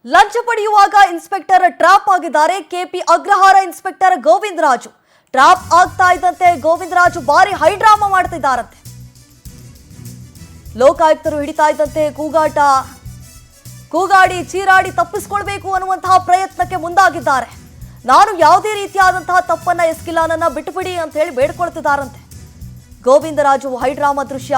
ಲಂಚ ಪಡೆಯುವಾಗ inspector trap ಆಗಿದ್ದಾರೆ. ಕೆಪಿ ಅಗ್ರಹಾರ ಇನ್ಸ್ಪೆಕ್ಟರ್ ಗೋವಿಂದರಾಜು ಟ್ರಾಪ್ ಆಗ್ತಾ ಇದ್ದಂತೆ ಗೋವಿಂದರಾಜು ಬಾರಿ ಹೈಡ್ರಾಮಾ ಮಾಡ್ತಿದ್ದಾರಂತೆ. ಲೋಕಾಯುಕ್ತರು ಹಿಡಿತಾ ಇದ್ದಂತೆ ಕೂಗಾಡಿ ಚೀರಾಡಿ ತಪ್ಪಿಸಿಕೊಳ್ಬೇಕು ಅನ್ನುವಂತಹ ಪ್ರಯತ್ನಕ್ಕೆ ಮುಂದಾಗಿದ್ದಾರೆ. ನಾನು ಯಾವುದೇ ರೀತಿಯಾದಂತಹ ತಪ್ಪನ್ನ ಎಸಗಿಲ್ಲ, ನನ್ನ ಬಿಟ್ಟುಬಿಡಿ ಅಂತ ಹೇಳಿ ಬೇಡ್ಕೊಳ್ತಿದ್ದಾರಂತೆ. ಗೋವಿಂದರಾಜು ಹೈಡ್ರಾಮಾ ದೃಶ್ಯ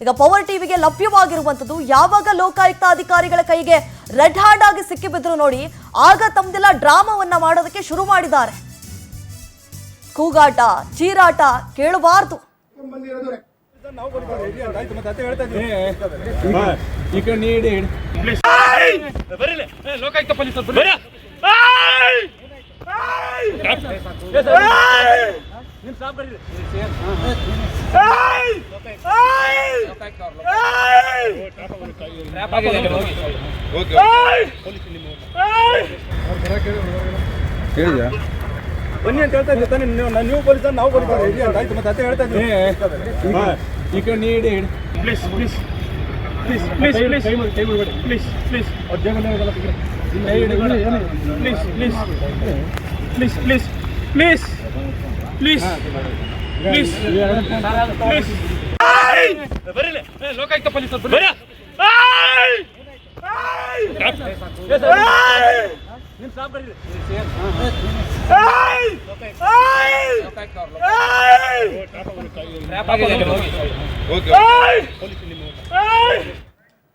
ಈಗ ಪವರ್ ಟಿವಿಗೆ ಲಭ್ಯವಾಗಿರುವಂತದ್ದು. ಯಾವಾಗ ಲೋಕಾಯುಕ್ತ ಅಧಿಕಾರಿಗಳ ಕೈಗೆ ರೆಡ್ ಹ್ಯಾಂಡ್ ಆಗಿ ಸಿಕ್ಕಿಬಿದ್ರು ನೋಡಿ, ಆಗ ತಮ್ಮದೆಲ್ಲ ಡ್ರಾಮಾವನ್ನ ಮಾಡೋದಕ್ಕೆ ಶುರು ಮಾಡಿದ್ದಾರೆ. ಕೂಗಾಟ ಚೀರಾಟ ಕೇಳಬಾರ್ದು. ಹೇಳಿದ್ಯಾ ಬನ್ನಿ ಅಂತ ಹೇಳ್ತಾ ಇದ್ದೆ ತಾನೆ ನೀವು ಪೊಲೀಸ್ ನಾವು ಪೊಲೀಸ್ ಆಯ್ತು ಮತ್ತೆ ಅದೇ ಹೇಳ್ತಾ ಇದ್ದೀನಿ ಈ ಕಡೆ ನೀಡಿ please please please please please please please ಅವ್ರ ಜೇಬಲ್ಲಿ please please please please please please please please ಬರಲಿ ಲೋಕಾಯುಕ್ತ ಪೊಲೀಸ್ ಬರ್ರಿ ನಿಮ್ ಸಾಬ್ ಬರ್ರಿ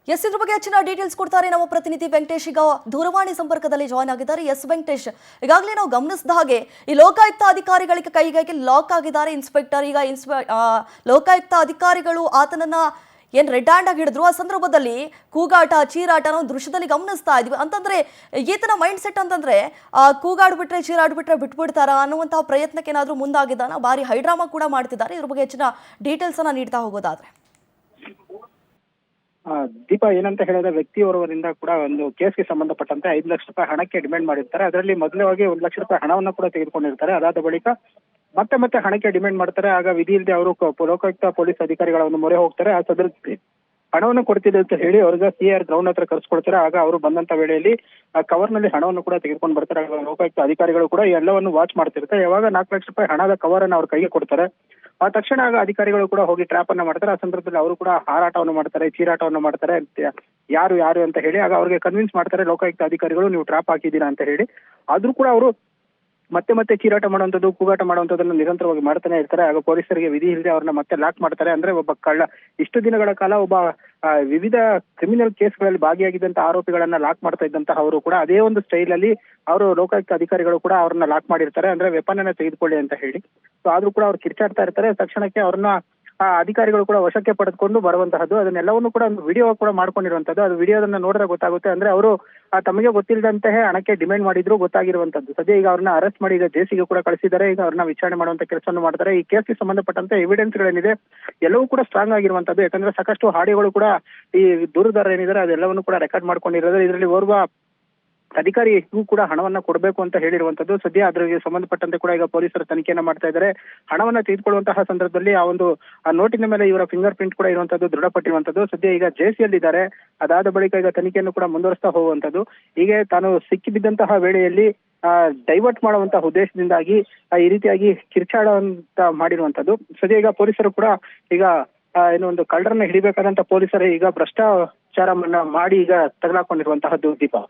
ಎಸ್, ಇದ್ರ ಬಗ್ಗೆ ಹೆಚ್ಚಿನ ಡೀಟೇಲ್ಸ್ ಕೊಡ್ತಾರೆ ನಮ್ಮ ಪ್ರತಿನಿಧಿ ವೆಂಕಟೇಶ್. ಈಗ ದೂರವಾಣಿ ಸಂಪರ್ಕದಲ್ಲಿ ಜಾಯ್ನ್ ಆಗಿದ್ದಾರೆ. ಎಸ್ ವೆಂಕಟೇಶ್, ಈಗಾಗಲೇ ನಾವು ಗಮನಿಸಿದ ಹಾಗೆ ಈ ಲೋಕಾಯುಕ್ತ ಅಧಿಕಾರಿಗಳಿಗೆ ಕೈಗಾಗಿ ಲಾಕ್ ಆಗಿದ್ದಾರೆ ಇನ್ಸ್ಪೆಕ್ಟರ್. ಈಗ ಲೋಕಾಯುಕ್ತ ಅಧಿಕಾರಿಗಳು ಆತನನ್ನ ಏನ್ ರೆಡ್ ಹ್ಯಾಂಡ್ ಆಗಿ ಹಿಡಿದ್ರು, ಆ ಸಂದರ್ಭದಲ್ಲಿ ಕೂಗಾಟ ಚೀರಾಟ ಅನ್ನೋ ದೃಶ್ಯದಲ್ಲಿ ಗಮನಿಸ್ತಾ ಇದ್ವಿ. ಅಂತಂದ್ರೆ ಈತನ ಮೈಂಡ್ ಸೆಟ್ ಅಂತಂದ್ರೆ ಕೂಗಾಡ್ಬಿಟ್ರೆ ಚೀರಾಡ್ಬಿಟ್ರೆ ಬಿಟ್ಬಿಡ್ತಾರ ಅನ್ನುವಂತಹ ಪ್ರಯತ್ನಕ್ಕೆ ಏನಾದ್ರೂ ಮುಂದಾಗಿದ್ದಾನ. ಬಾರಿ ಹೈಡ್ರಾಮಾ ಕೂಡ ಮಾಡ್ತಿದ್ದಾರೆ. ಇದ್ರ ಬಗ್ಗೆ ಹೆಚ್ಚಿನ ಡೀಟೇಲ್ಸ್ ಅನ್ನ ನೀಡ್ತಾ ಹೋಗೋದಾದ್ರೆ ದೀಪಾ, ಏನಂತ ಹೇಳಿದ್ರೆ ವ್ಯಕ್ತಿಯವರವರಿಂದ ಕೂಡ ಒಂದು ಕೇಸ್ಗೆ ಸಂಬಂಧಪಟ್ಟಂತೆ 5 ಲಕ್ಷ ರೂಪಾಯಿ ಹಣಕ್ಕೆ ಡಿಮ್ಯಾಂಡ್ ಮಾಡಿರ್ತಾರೆ. ಅದರಲ್ಲಿ ಮೊದಲವಾಗಿ 1 ಲಕ್ಷ ರೂಪಾಯಿ ಹಣವನ್ನು ಕೂಡ ತೆಗೆದುಕೊಂಡಿರ್ತಾರೆ. ಅದಾದ ಬಳಿಕ ಮತ್ತೆ ಹಣಕ್ಕೆ ಡಿಮ್ಯಾಂಡ್ ಮಾಡ್ತಾರೆ. ಆಗ ವಿಧಿ ಇಲ್ಲದೆ ಅವರು ಲೋಕಾಯುಕ್ತ ಪೊಲೀಸ್ ಅಧಿಕಾರಿಗಳ ಒಂದು ಮೊರೆ ಹೋಗ್ತಾರೆ. ಆ ಸಂದರ್ಭದಲ್ಲಿ ಹಣವನ್ನು ಕೊಡ್ತಿದೆ ಅಂತ ಹೇಳಿ ಅವ್ರಿಗೆ CR ಗ್ರೌಂಡ್ ಹತ್ರ ಕರ್ಸ್ಕೊಡ್ತಾರೆ. ಆಗ ಅವರು ಬಂದಂತ ವೇಳೆಯಲ್ಲಿ ಆ ಕವರ್ ನಲ್ಲಿ ಹಣವನ್ನು ಕೂಡ ತೆಗೆದುಕೊಂಡು ಬರ್ತಾರೆ. ಲೋಕಾಯುಕ್ತ ಅಧಿಕಾರಿಗಳು ಕೂಡ ಎಲ್ಲವನ್ನು ವಾಚ್ ಮಾಡ್ತಿರ್ತಾರೆ. ಯಾವಾಗ 4 ಲಕ್ಷ ರೂಪಾಯಿ ಹಣದ ಕವರ್ ಅನ್ನು ಅವ್ರ ಕೈಗೆ ಕೊಡ್ತಾರೆ, ಆ ತಕ್ಷಣ ಆಗ ಅಧಿಕಾರಿಗಳು ಕೂಡ ಹೋಗಿ ಟ್ರ್ಯಾಪ್ ಅನ್ನ ಮಾಡ್ತಾರೆ. ಆ ಸಂದರ್ಭದಲ್ಲಿ ಅವರು ಕೂಡ ಹಾರಾಟವನ್ನು ಮಾಡ್ತಾರೆ, ಚೀರಾಟವನ್ನು ಮಾಡ್ತಾರೆ. ಯಾರು ಅಂತ ಹೇಳಿ ಆಗ ಅವ್ರಿಗೆ ಕನ್ವಿನ್ಸ್ ಮಾಡ್ತಾರೆ ಲೋಕಾಯುಕ್ತ ಅಧಿಕಾರಿಗಳು, ನೀವು ಟ್ರ್ಯಾಪ್ ಹಾಕಿದ್ದೀರಾ ಅಂತ ಹೇಳಿ. ಆದ್ರೂ ಕೂಡ ಅವರು ಮತ್ತೆ ಚೀರಾಟ ಮಾಡುವಂಥದ್ದು, ಕೂಗಾಟ ಮಾಡುವಂಥದ್ದನ್ನು ನಿರಂತರವಾಗಿ ಮಾಡ್ತಾನೆ ಇರ್ತಾರೆ. ಆಗ ಪೊಲೀಸರಿಗೆ ವಿಧಿ ಇಲ್ಲದೆ ಅವ್ರನ್ನ ಮತ್ತೆ ಲಾಕ್ ಮಾಡ್ತಾರೆ. ಅಂದ್ರೆ ಒಬ್ಬ ಕಳ್ಳ ಇಷ್ಟು ದಿನಗಳ ಕಾಲ ಒಬ್ಬ ವಿವಿಧ ಕ್ರಿಮಿನಲ್ ಕೇಸ್ಗಳಲ್ಲಿ ಭಾಗಿಯಾಗಿದ್ದಂತ ಆರೋಪಿಗಳನ್ನ ಲಾಕ್ ಮಾಡ್ತಾ ಇದ್ದಂತಹ ಅವರು ಕೂಡ ಅದೇ ಒಂದು ಸ್ಟೈಲ್ ಅಲ್ಲಿ ಅವರು ಲೋಕಾಯುಕ್ತ ಅಧಿಕಾರಿಗಳು ಕೂಡ ಅವ್ರನ್ನ ಲಾಕ್ ಮಾಡಿರ್ತಾರೆ. ಅಂದ್ರೆ ವೆಪನ್ ಅನ್ನ ತೆಗೆದುಕೊಳ್ಳಿ ಅಂತ ಹೇಳಿ. ಸೊ ಆದ್ರೂ ಕೂಡ ಅವ್ರು ಕಿರ್ಚಾಡ್ತಾ ಇರ್ತಾರೆ. ತಕ್ಷಣಕ್ಕೆ ಅವ್ರನ್ನ ಅಧಿಕಾರಿಗಳು ಕೂಡ ವಶಕ್ಕೆ ಪಡೆದುಕೊಂಡು ಬರುವಂತಹದ್ದು, ಅದನ್ನೆಲ್ಲವನ್ನು ಕೂಡ ಒಂದು ವಿಡಿಯೋ ಕೂಡ ಮಾಡ್ಕೊಂಡಿರುವಂತದ್ದು. ಅದು ವಿಡಿಯೋದನ್ನ ನೋಡಿದ್ರೆ ಗೊತ್ತಾಗುತ್ತೆ. ಅಂದ್ರೆ ಅವರು ತಮಗೆ ಗೊತ್ತಿಲ್ಲದಂತೆ ಹಣಕ್ಕೆ ಡಿಮ್ಯಾಂಡ್ ಮಾಡಿದ್ರು ಗೊತ್ತಾಗಿರುವಂತದ್ದು. ಸದ್ಯ ಈಗ ಅವ್ರನ್ನ ಅರೆಸ್ಟ್ ಮಾಡಿ ಈಗ ಜೇಸಿಗೆ ಕೂಡ ಕಳಿಸಿದ್ದಾರೆ. ಈಗ ಅವ್ರನ್ನ ವಿಚಾರಣೆ ಮಾಡುವಂತ ಕೆಲಸವನ್ನು ಮಾಡ್ತಾರೆ. ಈ ಕೇಸ್ಗೆ ಸಂಬಂಧಪಟ್ಟಂತೆ ಎವಿಡೆನ್ಸ್ ಗಳೇನಿದೆ ಎಲ್ಲವೂ ಕೂಡ ಸ್ಟ್ರಾಂಗ್ ಆಗಿರುವಂತದ್ದು. ಯಾಕಂದ್ರೆ ಸಾಕಷ್ಟು ಆಡಿಯೋಗಳು ಕೂಡ ಈ ದೂರುದಾರ ಏನಿದ್ದಾರೆ ಅದೆಲ್ಲವನ್ನು ಕೂಡ ರೆಕಾರ್ಡ್ ಮಾಡ್ಕೊಂಡಿರೋದು. ಇದರಲ್ಲಿ ಓರ್ವ ಅಧಿಕಾರಿಗೂ ಕೂಡ ಹಣವನ್ನ ಕೊಡಬೇಕು ಅಂತ ಹೇಳಿರುವಂತದ್ದು. ಸದ್ಯ ಅದರಿಗೆ ಸಂಬಂಧಪಟ್ಟಂತೆ ಕೂಡ ಈಗ ಪೊಲೀಸರು ತನಿಖೆಯನ್ನ ಮಾಡ್ತಾ ಇದ್ದಾರೆ. ಹಣವನ್ನ ತೆಗೆದುಕೊಳ್ಳುವಂತಹ ಸಂದರ್ಭದಲ್ಲಿ ಆ ಒಂದು ನೋಟಿನ ಮೇಲೆ ಇವರ ಫಿಂಗರ್ ಪ್ರಿಂಟ್ ಕೂಡ ಇರುವಂತದ್ದು ದೃಢಪಟ್ಟಿರುವಂತದ್ದು. ಸದ್ಯ ಈಗ ಜೆಸಿಯಲ್ಲಿದ್ದಾರೆ. ಅದಾದ ಬಳಿಕ ಈಗ ತನಿಖೆಯನ್ನು ಕೂಡ ಮುಂದುವರಿಸ್ತಾ ಹೋಗುವಂತದ್ದು. ಹೀಗೆ ತಾನು ಸಿಕ್ಕಿಬಿದ್ದಂತಹ ವೇಳೆಯಲ್ಲಿ ಡೈವರ್ಟ್ ಮಾಡುವಂತಹ ಉದ್ದೇಶದಿಂದಾಗಿ ಈ ರೀತಿಯಾಗಿ ಕಿರ್ಚಾಡುವಂತ ಮಾಡಿರುವಂತದ್ದು. ಸದ್ಯ ಈಗ ಪೊಲೀಸರು ಕೂಡ ಈಗ ಏನು ಒಂದು ಕಳ್ಳರನ್ನ ಹಿಡಿಬೇಕಾದಂತ ಪೊಲೀಸರೇ ಈಗ ಭ್ರಷ್ಟಾಚಾರವನ್ನ ಮಾಡಿ ಈಗ ತಗಲಾಕೊಂಡಿರುವಂತಹದ್ದು. ದೀಪಾ,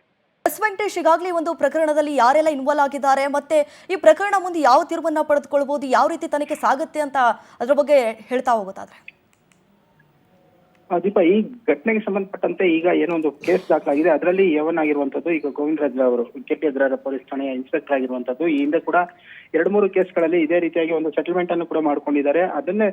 ಎಸ್ ವೆಂಕಟೇಶ್, ಈಗಾಗಲೇ ಒಂದು ಪ್ರಕರಣದಲ್ಲಿ ಯಾರೆಲ್ಲ ಇನ್ವಾಲ್ವ್ ಆಗಿದ್ದಾರೆ, ಮತ್ತೆ ಈ ಪ್ರಕರಣ ಮುಂದೆ ಯಾವ ತೀರ್ಪನ್ನ ಪಡೆದುಕೊಳ್ಬಹುದು, ಯಾವ ರೀತಿ ತನಿಖೆ ಸಾಗುತ್ತೆ ಅಂತ ಅದ್ರ ಬಗ್ಗೆ ಹೇಳ್ತಾ ಹೋಗೋದಾದ್ರೆ ದೀಪಾ, ಈ ಘಟನೆಗೆ ಸಂಬಂಧಪಟ್ಟಂತೆ ಈಗ ಏನೋ ಒಂದು ಕೇಸ್ ದಾಖಲಾಗಿದೆ. ಅದರಲ್ಲಿ ಆಗಿರುವಂತದ್ದು ಈಗ ಗೋವಿಂದರಾಜ್ ಅವರು ಕೆಪಿ ಅಗ್ರಹಾರ ಪೊಲೀಸ್ ಠಾಣೆಯ ಇನ್ಸ್ಪೆಕ್ಟರ್ ಆಗಿರುವಂತದ್ದು. ಈ ಹಿಂದೆ ಕೂಡ 2-3 ಕೇಸ್ಗಳಲ್ಲಿ ಇದೇ ರೀತಿಯಾಗಿ ಒಂದು ಸೆಟಲ್ಮೆಂಟ್ ಅನ್ನು ಕೂಡ ಮಾಡ್ಕೊಂಡಿದ್ದಾರೆ. ಅದನ್ನೇ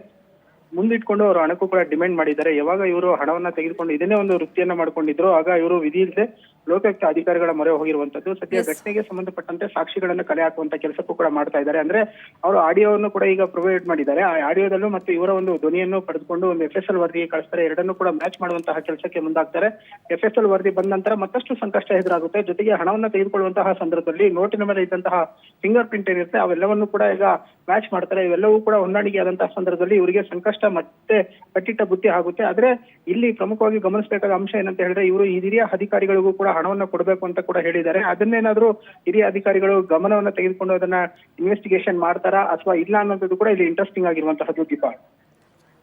ಮುಂದಿಟ್ಕೊಂಡು ಅವರು ಹಣಕ್ಕೂ ಕೂಡ ಡಿಮ್ಯಾಂಡ್ ಮಾಡಿದ್ದಾರೆ. ಯಾವಾಗ ಇವರು ಹಣವನ್ನ ತೆಗೆದುಕೊಂಡು ಇದನ್ನೇ ಒಂದು ವೃತ್ತಿಯನ್ನ ಮಾಡ್ಕೊಂಡಿದ್ರು, ಆಗ ಇವರು ವಿಧಿ ಇಲ್ಲದೆ ಲೋಕಾಯುಕ್ತ ಅಧಿಕಾರಿಗಳ ಮೊರೆ ಹೋಗಿರುವಂತದ್ದು. ಸದ್ಯ ಘಟನೆಗೆ ಸಂಬಂಧಪಟ್ಟಂತೆ ಸಾಕ್ಷಿಗಳನ್ನ ಕಲೆ ಹಾಕುವಂತ ಕೆಲಸಕ್ಕೂ ಕೂಡ ಮಾಡ್ತಾ ಇದ್ದಾರೆ. ಅಂದ್ರೆ ಅವರು ಆಡಿಯೋವನ್ನು ಕೂಡ ಈಗ ಪ್ರೊವೈಡ್ ಮಾಡಿದ್ದಾರೆ. ಆ ಆಡಿಯೋದಲ್ಲೂ ಮತ್ತು ಇವರ ಒಂದು ಧ್ವನಿಯನ್ನು ಪಡೆದುಕೊಂಡು ಒಂದು FSL ವರದಿಗೆ ಕಳಿಸ್ತಾರೆ. ಎರಡನ್ನೂ ಕೂಡ ಮ್ಯಾಚ್ ಮಾಡುವಂತಹ ಕೆಲಸಕ್ಕೆ ಮುಂದಾಗ್ತಾರೆ. FSL ವರದಿ ಬಂದ ನಂತರ ಮತ್ತಷ್ಟು ಸಂಕಷ್ಟ ಎದುರಾಗುತ್ತೆ. ಜೊತೆಗೆ ಹಣವನ್ನ ತೆಗೆದುಕೊಳ್ಳುವಂತಹ ಸಂದರ್ಭದಲ್ಲಿ ನೋಟಿನ ಮೇಲೆ ಇದ್ದಂತಹ ಫಿಂಗರ್ ಪ್ರಿಂಟ್ ಏನಿರುತ್ತೆ ಅವೆಲ್ಲವನ್ನು ಕೂಡ ಈಗ ಮ್ಯಾಚ್ ಮಾಡ್ತಾರೆ. ಇವೆಲ್ಲವೂ ಕೂಡ ಹೊಂದಾಣಿಕೆ ಆದಂತಹ ಸಂದರ್ಭದಲ್ಲಿ ಇವರಿಗೆ ಸಂಕಷ್ಟ ಮತ್ತೆ ಕಟ್ಟಿಟ್ಟ ಬುದ್ಧಿ ಆಗುತ್ತೆ. ಆದ್ರೆ ಇಲ್ಲಿ ಪ್ರಮುಖವಾಗಿ ಗಮನಿಸಬೇಕಾದ ಅಂಶ ಏನಂತ ಹೇಳಿದ್ರೆ, ಇವರು ಈ ಹಿರಿಯ ಅಧಿಕಾರಿಗಳಿಗೂ ಕೂಡ ಹಣವನ್ನ ಕೊಡಬೇಕು ಅಂತ ಕೂಡ ಹೇಳಿದ್ದಾರೆ. ಅದನ್ನೇನಾದ್ರೂ ಹಿರಿಯ ಅಧಿಕಾರಿಗಳು ಗಮನವನ್ನ ತೆಗೆದುಕೊಂಡು ಅದನ್ನ ಇನ್ವೆಸ್ಟಿಗೇಷನ್ ಮಾಡ್ತಾರಾ ಅಥವಾ ಇಲ್ಲ ಅನ್ನೋದು ಕೂಡ ಇಲ್ಲಿ ಇಂಟ್ರೆಸ್ಟಿಂಗ್ ಆಗಿರುವಂತಹದ್ದು ದೀಪಾ.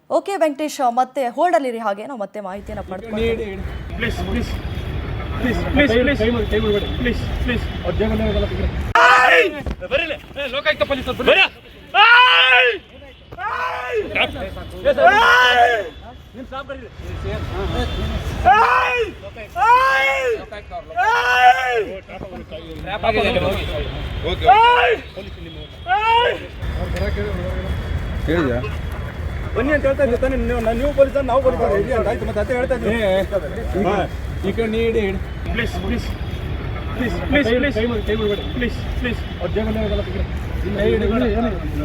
ಓಕೆ ವೆಂಕಟೇಶ್, ಮತ್ತೆ ಹೋಲ್ಡ್ ಅಲ್ಲಿ ಹಾಗೆ ನಾವು ಮತ್ತೆ ಮಾಹಿತಿಯನ್ನು ಪಡೆದುಕೊಳ್ಳೋಣ. Please please please please please please please ಬರೀಲೆ ಲೋಕಾಯುಕ್ತ ಪೊಲೀಸರು ಬರೀ ನಿಮ್ ಸಾಬ್ ಬರೀ ಹೇಳಿದ್ಯಾ ಬನ್ನಿ ಅಂತ ಹೇಳ್ತಾ ಇದ್ದೆ ತಾನೆ ನೀವು ಪೊಲೀಸ್ ನಾವು ಪೊಲೀಸರು ಹೇಳಿ ಅಂತ ಆಯ್ತು ಮತ್ತೆ ಅದೇ ಹೇಳ್ತಾ ಇದ್ದೀನಿ ಈ ಕಡೆ ನೀಡಿ please please please please please please please ಅವ್ರ ಜೇಬಲ್ಲಿ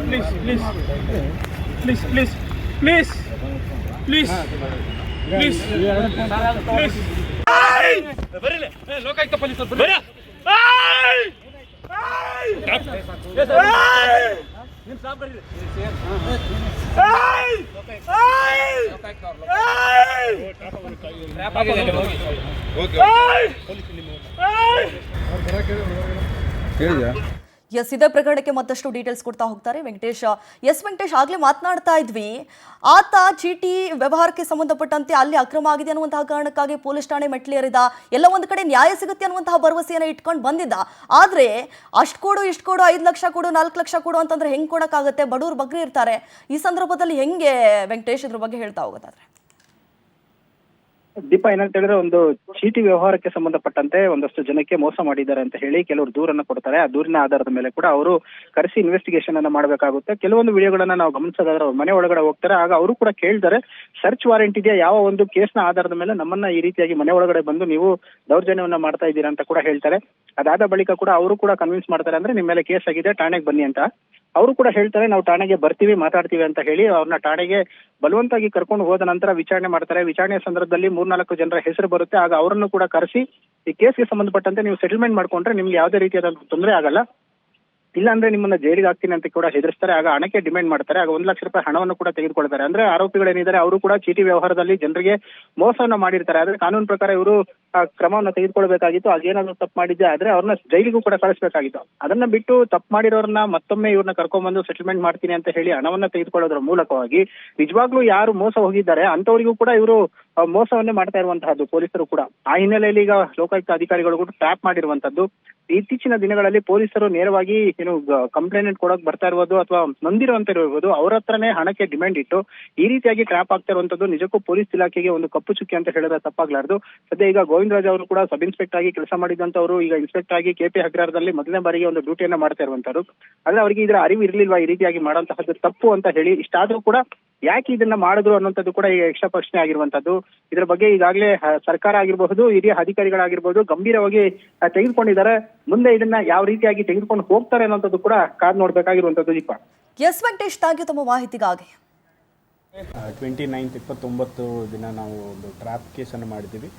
please please please please please please please please ಬರೀಲೆ ಲೋಕಾಯುಕ್ತ ಪೊಲೀಸರು ಬರೀ ನಿಮ್ ಸಾಬ್ ಬರೀ ಹೇಳಿದ್ಯಾ? ಎಸ್, ಇದೇ ಪ್ರಕರಣಕ್ಕೆ ಮತ್ತಷ್ಟು ಡೀಟೇಲ್ಸ್ ಕೊಡ್ತಾ ಹೋಗ್ತಾರೆ ವೆಂಕಟೇಶ್. ಎಸ್ ವೆಂಕಟೇಶ್, ಆಗ್ಲೇ ಮಾತನಾಡ್ತಾ ಇದ್ವಿ, ಆತ ಚೀಟಿ ವ್ಯವಹಾರಕ್ಕೆ ಸಂಬಂಧಪಟ್ಟಂತೆ ಅಲ್ಲಿ ಅಕ್ರಮ ಆಗಿದೆ ಅನ್ನುವಂತಹ ಕಾರಣಕ್ಕಾಗಿ ಪೊಲೀಸ್ ಠಾಣೆ ಮೆಟ್ಲೇರಿದ, ಎಲ್ಲ ಒಂದು ಕಡೆ ನ್ಯಾಯ ಸಿಗುತ್ತೆ ಅನ್ನುವಂತಹ ಭರವಸೆಯನ್ನು ಇಟ್ಕೊಂಡು ಬಂದಿದ್ದ. ಆದ್ರೆ ಅಷ್ಟು ಕೊಡು ಇಷ್ಟು ಕೊಡು 5 ಲಕ್ಷ ಕೊಡು 4 ಲಕ್ಷ ಕೊಡು ಅಂತಂದ್ರೆ ಹೆಂಗ್ ಕೊಡಕ್ಕಾಗತ್ತೆ? ಬಡವರು ಬಗ್ರಿ ಇರ್ತಾರೆ. ಈ ಸಂದರ್ಭದಲ್ಲಿ ಹೆಂಗೆ ವೆಂಕಟೇಶ್ ಇದ್ರ ಬಗ್ಗೆ ಹೇಳ್ತಾ ಹೋಗೋದಾದ್ರೆ? ದೀಪಾ, ಏನಂತ ಹೇಳಿದ್ರೆ ಒಂದು ಚೀಟಿ ವ್ಯವಹಾರಕ್ಕೆ ಸಂಬಂಧಪಟ್ಟಂತೆ ಒಂದಷ್ಟು ಜನಕ್ಕೆ ಮೋಸ ಮಾಡಿದ್ದಾರೆ ಅಂತ ಹೇಳಿ ಕೆಲವರು ದೂರನ್ನ ಕೊಡ್ತಾರೆ. ಆ ದೂರಿನ ಆಧಾರದ ಮೇಲೆ ಕೂಡ ಅವರು ಕರೆಸಿ ಇನ್ವೆಸ್ಟಿಗೇಷನ್ ಅನ್ನ ಮಾಡಬೇಕಾಗುತ್ತೆ. ಕೆಲವೊಂದು ವಿಡಿಯೋಗಳನ್ನ ನಾವು ಗಮನಿಸೋದಾದ್ರೆ ಅವ್ರ ಮನೆ ಒಳಗಡೆ ಹೋಗ್ತಾರೆ, ಆಗ ಅವರು ಕೂಡ ಕೇಳ್ತಾರೆ ಸರ್ಚ್ ವಾರೆಂಟ್ ಇದೆಯಾ, ಯಾವ ಒಂದು ಕೇಸ್ನ ಆಧಾರದ ಮೇಲೆ ನಮ್ಮನ್ನ ಈ ರೀತಿಯಾಗಿ ಮನೆ ಒಳಗಡೆ ಬಂದು ನೀವು ದೌರ್ಜನ್ಯವನ್ನ ಮಾಡ್ತಾ ಇದ್ದೀರಾ ಅಂತ ಕೂಡ ಹೇಳ್ತಾರೆ. ಅದಾದ ಬಳಿಕ ಕೂಡ ಅವರು ಕೂಡ ಕನ್ವಿನ್ಸ್ ಮಾಡ್ತಾರೆ, ಅಂದ್ರೆ ನಿಮ್ಮ ಮೇಲೆ ಕೇಸ್ ಆಗಿದೆ ಠಾಣೆಗೆ ಬನ್ನಿ ಅಂತ. ಅವರು ಕೂಡ ಹೇಳ್ತಾರೆ ನಾವು ಠಾಣೆಗೆ ಬರ್ತೀವಿ ಮಾತಾಡ್ತೀವಿ ಅಂತ ಹೇಳಿ ಅವ್ರನ್ನ ಠಾಣೆಗೆ ಬಲವಂತಾಗಿ ಕರ್ಕೊಂಡು ಹೋದ ನಂತರ ವಿಚಾರಣೆ ಮಾಡ್ತಾರೆ. ವಿಚಾರಣೆಯ ಸಂದರ್ಭದಲ್ಲಿ 3-4 ಜನರ ಹೆಸರು ಬರುತ್ತೆ. ಆಗ ಅವರನ್ನು ಕೂಡ ಕರೆಸಿ ಈ ಕೇಸ್ಗೆ ಸಂಬಂಧಪಟ್ಟಂತೆ ನೀವು ಸೆಟಲ್ಮೆಂಟ್ ಮಾಡ್ಕೊಂಡ್ರೆ ನಿಮ್ಗೆ ಯಾವುದೇ ರೀತಿಯಾದ ತೊಂದರೆ ಆಗಲ್ಲ, ಇಲ್ಲ ಅಂದ್ರೆ ನಿಮ್ಮನ್ನ ಜೈಲಿಗೆ ಹಾಕ್ತೀನಿ ಅಂತ ಕೂಡ ಹೆದರಿಸ್ತಾರೆ. ಆಗ ಹಣಕ್ಕೆ ಡಿಮ್ಯಾಂಡ್ ಮಾಡ್ತಾರೆ. ಆಗ 1 ಲಕ್ಷ ರೂಪಾಯಿ ಹಣವನ್ನು ಕೂಡ ತೆಗೆದುಕೊಳ್ತಾರೆ. ಅಂದ್ರೆ ಆರೋಪಿಗಳೇನಿದ್ದಾರೆ ಅವರು ಕೂಡ ಚೀಟಿ ವ್ಯವಹಾರದಲ್ಲಿ ಜನರಿಗೆ ಮೋಸವನ್ನ ಮಾಡಿರ್ತಾರೆ. ಆದ್ರೆ ಕಾನೂನು ಪ್ರಕಾರ ಇವರು ಕ್ರಮವನ್ನ ತೆಗೆದುಕೊಳ್ಬೇಕಾಗಿತ್ತು. ಅದೇನಾದ್ರು ತಪ್ಪು ಮಾಡಿದ್ದೆ ಆದ್ರೆ ಅವ್ರನ್ನ ಜೈಲಿಗೂ ಕೂಡ ಕಳಿಸ್ಬೇಕಾಗಿತ್ತು. ಅದನ್ನ ಬಿಟ್ಟು ತಪ್ಪು ಮಾಡಿರೋರ್ನ ಮತ್ತೊಮ್ಮೆ ಇವ್ರನ್ನ ಕರ್ಕೊಂಡ್ಬಂದು ಸೆಟಲ್ಮೆಂಟ್ ಮಾಡ್ತೀನಿ ಅಂತ ಹೇಳಿ ಹಣವನ್ನ ತೆಗೆದುಕೊಳ್ಳೋದ್ರ ಮೂಲಕವಾಗಿ ನಿಜವಾಗ್ಲೂ ಯಾರು ಮೋಸ ಹೋಗಿದ್ದಾರೆ ಅಂತವರಿಗೂ ಕೂಡ ಇವರು ಮೋಸವನ್ನೇ ಮಾಡ್ತಾ ಇರುವಂತಹದ್ದು ಪೊಲೀಸರು ಕೂಡ. ಆ ಹಿನ್ನೆಲೆಯಲ್ಲಿ ಈಗ ಲೋಕಾಯುಕ್ತ ಅಧಿಕಾರಿಗಳು ಕೂಡ ಟ್ರ್ಯಾಪ್ ಮಾಡಿರುವಂತದ್ದು. ಇತ್ತೀಚಿನ ದಿನಗಳಲ್ಲಿ ಪೊಲೀಸರು ನೇರವಾಗಿ ಏನು ಕಂಪ್ಲೇಂಟ್ ಕೊಡೋಕೆ ಬರ್ತಾ ಇರ್ಬೋದು ಅಥವಾ ನೊಂದಿರುವಂತ ಇರ್ಬೋದು, ಅವ್ರ ಹತ್ರನೇ ಹಣಕ್ಕೆ ಡಿಮ್ಯಾಂಡ್ ಇಟ್ಟು ಈ ರೀತಿಯಾಗಿ ಟ್ರ್ಯಾಪ್ ಆಗ್ತಾ ಇರುವಂತದ್ದು ನಿಜಕ್ಕೂ ಪೊಲೀಸ್ ಇಲಾಖೆಗೆ ಒಂದು ಕಪ್ಪು ಚುಕ್ಕಿ ಅಂತ ಹೇಳಿದ್ರೆ ತಪ್ಪಾಗ್ಲಾರ್ದು. ಸದ್ಯ ಈಗ ಗೋವಿಂದರಾಜ್ ಅವರು ಕೂಡ ಸಬ್ ಇನ್ಸ್ಪೆಕ್ಟರ್ ಆಗಿ ಕೆಲಸ ಮಾಡಿದಂತವರು ಈಗ ಇನ್ಸ್ಪೆಕ್ಟರ್ ಆಗಿ KP ಅಗ್ರಹಾರದಲ್ಲಿ ಮೊದಲನೇ ಬಾರಿಗೆ ಒಂದು ಡ್ಯೂಟಿಯನ್ನ ಮಾಡ್ತಾ ಇರುವಂತರು. ಆದ್ರೆ ಅವರಿಗೆ ಇದರ ಅರಿವು ಇರ್ಲಿಲ್ವಾ ಈ ರೀತಿಯಾಗಿ ಮಾಡುವಂತಹದ್ದು ತಪ್ಪು ಅಂತ ಹೇಳಿ. ಇಷ್ಟಾದ್ರೂ ಕೂಡ ಯಾಕೆ ಇದನ್ನ ಮಾಡಿದ್ರು ಅನ್ನೋಂಥದ್ದು ಕೂಡ ಈಗ ಯಕ್ಷ ಪ್ರಶ್ನೆ ಆಗಿರುವಂತದ್ದು. ಇದರ ಬಗ್ಗೆ ಈಗಾಗಲೇ ಸರ್ಕಾರ ಆಗಿರಬಹುದು, ಹಿರಿಯ ಅಧಿಕಾರಿಗಳಾಗಿರ್ಬೋದು ಗಂಭೀರವಾಗಿ ತೆಗೆದುಕೊಂಡಿದ್ದಾರೆ. ಮುಂದೆ ಇದನ್ನ ಯಾವ ರೀತಿಯಾಗಿ ತೆಗೆದುಕೊಂಡು ಹೋಗ್ತಾರೆ ಅನ್ನೋಂಥದ್ದು ಕೂಡ ಕಾದ್ ನೋಡ್ಬೇಕಾಗಿರುವಂತದ್ದು. Deepa, yes Venkatesh, thank you ತಮ್ಮ ಮಾಹಿತಿಗಾಗಿ. 29 ದಿನ ನಾವು ಒಂದು ಟ್ರ್ಯಾಪ್ ಕೇಸನ್ನು ಮಾಡಿದ್ದೀವಿ.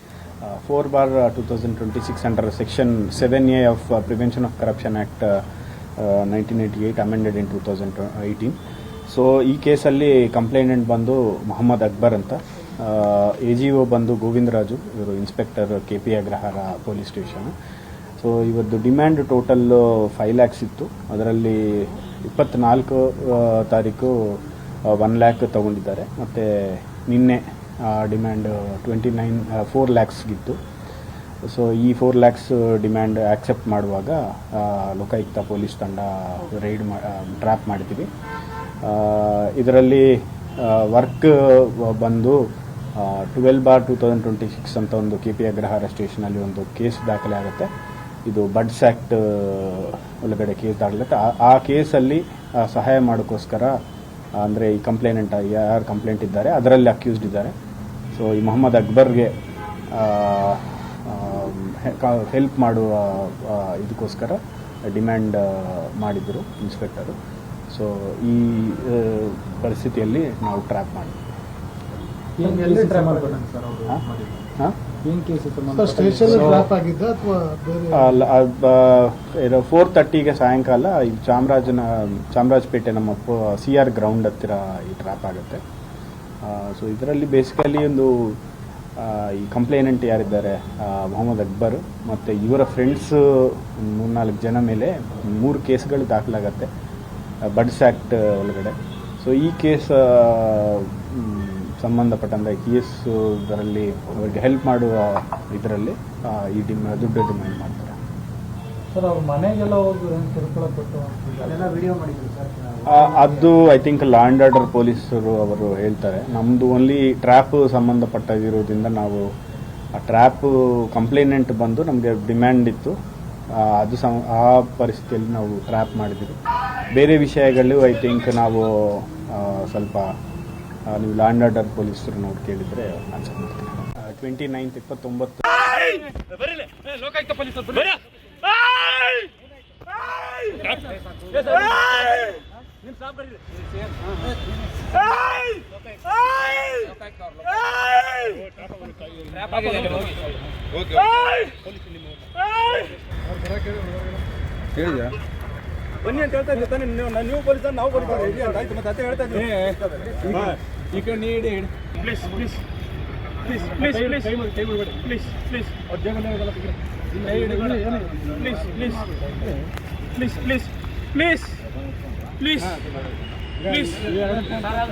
4/2026 under section 7A of prevention of corruption act 1988 amended in 2018. So ಈ ಕೇಸಲ್ಲಿ ಕಂಪ್ಲೇಂಟೆಂಟ್ ಬಂದು ಮೊಹಮ್ಮದ್ ಅಕ್ಬರ್ ಅಂತ, AGO ಬಂದು ಗೋವಿಂದರಾಜು, ಇವರು inspector KP Agrahara police station. So ಇವತ್ತು ಡಿಮ್ಯಾಂಡ್ ಟೋಟಲ್ 5 ಲ್ಯಾಕ್ಸ್ ಇತ್ತು. ಅದರಲ್ಲಿ 24 ತಾರೀಕು 1 ಲ್ಯಾಕ್ ತಗೊಂಡಿದ್ದಾರೆ. ಮತ್ತು ನಿನ್ನೆ ಡಿಮ್ಯಾಂಡ್ 4 ಲ್ಯಾಕ್ಸ್ಗಿತ್ತು. ಸೊ ಈ 4 ಲ್ಯಾಕ್ಸ್ ಡಿಮ್ಯಾಂಡ್ ಆಕ್ಸೆಪ್ಟ್ ಮಾಡುವಾಗ ಲೋಕಾಯುಕ್ತ ಪೊಲೀಸ್ ತಂಡ ರೈಡ್ ಟ್ರ್ಯಾಪ್ ಮಾಡಿದ್ದೀವಿ. ಇದರಲ್ಲಿ ವರ್ಕ್ ಬಂದು 12/2026 ಅಂತ ಒಂದು KP ಅಗ್ರಹಾರ ಸ್ಟೇಷನಲ್ಲಿ ಒಂದು ಕೇಸ್ ದಾಖಲೆ ಆಗುತ್ತೆ. ಇದು ಬಡ್ಸ್ ಆ್ಯಕ್ಟ್ ಒಳಗಡೆ ಕೇಸ್ ದಾಖಲಾಗುತ್ತೆ. ಆ ಕೇಸಲ್ಲಿ ಸಹಾಯ ಮಾಡೋಕ್ಕೋಸ್ಕರ ಅಂದರೆ ಈ ಕಂಪ್ಲೇನೆಂಟ್ ಯಾರು ಕಂಪ್ಲೇಂಟ್ ಇದ್ದಾರೆ ಅದರಲ್ಲಿ ಅಕ್ಯೂಸ್ಡ್ ಇದ್ದಾರೆ. ಸೊ ಈ ಮೊಹಮ್ಮದ್ ಅಕ್ಬರ್ಗೆ ಹೆಲ್ಪ್ ಮಾಡುವ ಇದಕ್ಕೋಸ್ಕರ ಡಿಮ್ಯಾಂಡ್ ಮಾಡಿದರು ಇನ್ಸ್ಪೆಕ್ಟರು. ಸೊ ಈ ಪರಿಸ್ಥಿತಿಯಲ್ಲಿ ನಾವು ಟ್ರ್ಯಾಪ್ ಮಾಡಿದ್ವಿ. ಇದು 4:30ಗೆ ಸಾಯಂಕಾಲ ಚಾಮರಾಜಪೇಟೆ ನಮ್ಮ CR ಗ್ರೌಂಡ್ ಹತ್ತಿರ ಈ ಟ್ರ್ಯಾಪ್ ಆಗುತ್ತೆ. ಸೊ ಇದರಲ್ಲಿ ಬೇಸಿಕಲಿ ಒಂದು ಈ ಕಂಪ್ಲೇನೆಂಟ್ ಯಾರಿದ್ದಾರೆ ಮೊಹಮ್ಮದ್ ಅಕ್ಬರ್ ಮತ್ತು ಇವರ ಫ್ರೆಂಡ್ಸು 3-4 ಜನ ಮೇಲೆ 3 ಕೇಸ್ಗಳು ದಾಖಲಾಗತ್ತೆ ಬಡ್ಸ್ ಆ್ಯಕ್ಟ್ ಒಳಗಡೆ. ಸೊ ಈ ಕೇಸ್ ಸಂಬಂಧಪಟ್ಟಂತೆ ಇದರಲ್ಲಿ ಅವರಿಗೆ ಹೆಲ್ಪ್ ಮಾಡುವ ಇದರಲ್ಲಿ ಈ ದುಡ್ಡು ಡಿಮ್ಯಾಂಡ್ ಮಾಡ್ತಾರೆ. ಸರ್ ಅವ್ರ ಮನೆಗೆಲ್ಲ ಹೋಗಿ ಕಿರುಕುಳ ಕೊಟ್ಟು ಅದೆಲ್ಲ ವಿಡಿಯೋ ಮಾಡಿದ್ರು ಸರ್. ಅದು I think law and order ಪೊಲೀಸರು ಅವರು ಹೇಳ್ತಾರೆ. ನಮ್ಮದು ಓನ್ಲಿ ಟ್ರ್ಯಾಪ್ ಸಂಬಂಧಪಟ್ಟಾಗಿರೋದ್ರಿಂದ ನಾವು ಆ ಟ್ರ್ಯಾಪ್ ಕಂಪ್ಲೇನೆಂಟ್ ಬಂದು ನಮಗೆ ಡಿಮ್ಯಾಂಡ್ ಇತ್ತು, ಅದು ಆ ಪರಿಸ್ಥಿತಿಯಲ್ಲಿ ನಾವು ಟ್ರ್ಯಾಪ್ ಮಾಡಿದ್ದೀವಿ. ಬೇರೆ ವಿಷಯಗಳು ಐ ಥಿಂಕ್ ನಾವು ಸ್ವಲ್ಪ ನೀವು ಲಾ ಆ್ಯಂಡ್ ಆರ್ಡರ್ ಪೊಲೀಸರು ನೋಡಿ ಕೇಳಿದರೆ ಆನ್ಸರ್ ಮಾಡ್ತೀನಿ. 29 ಲೋಕಾಯುಕ್ತ ಪೊಲೀಸರು ಹೇಳಿದ್ಯಾ ಬನ್ನಿ ಅಂತ ಹೇಳ್ತಾ ಇದ್ದೆ ತಾನೇ ನೀವು ಪೊಲೀಸರು ನಾವು ಪೊಲೀಸರು ಹೇಳಿ ಅಂತ ಆಯ್ತು. ಮತ್ತೆ ಅದೇ ಹೇಳ್ತಾ ಇದ್ದೀನಿ. ಈ ಕಡೆ ನೀಡಿ please please please please please please please ಅವ್ರ ಜಗಲ್ಲ please please please please please please please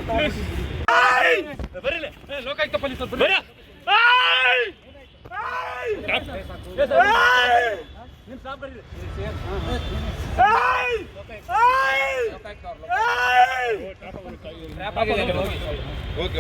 please ಬರಲಿ ಲೋಕಾಯುಕ್ತ ಪೊಲೀಸರು ಬರ ನಿಮ್ಮ ಸಾಬ್ ಬರ್ರಿ ಓಕೆ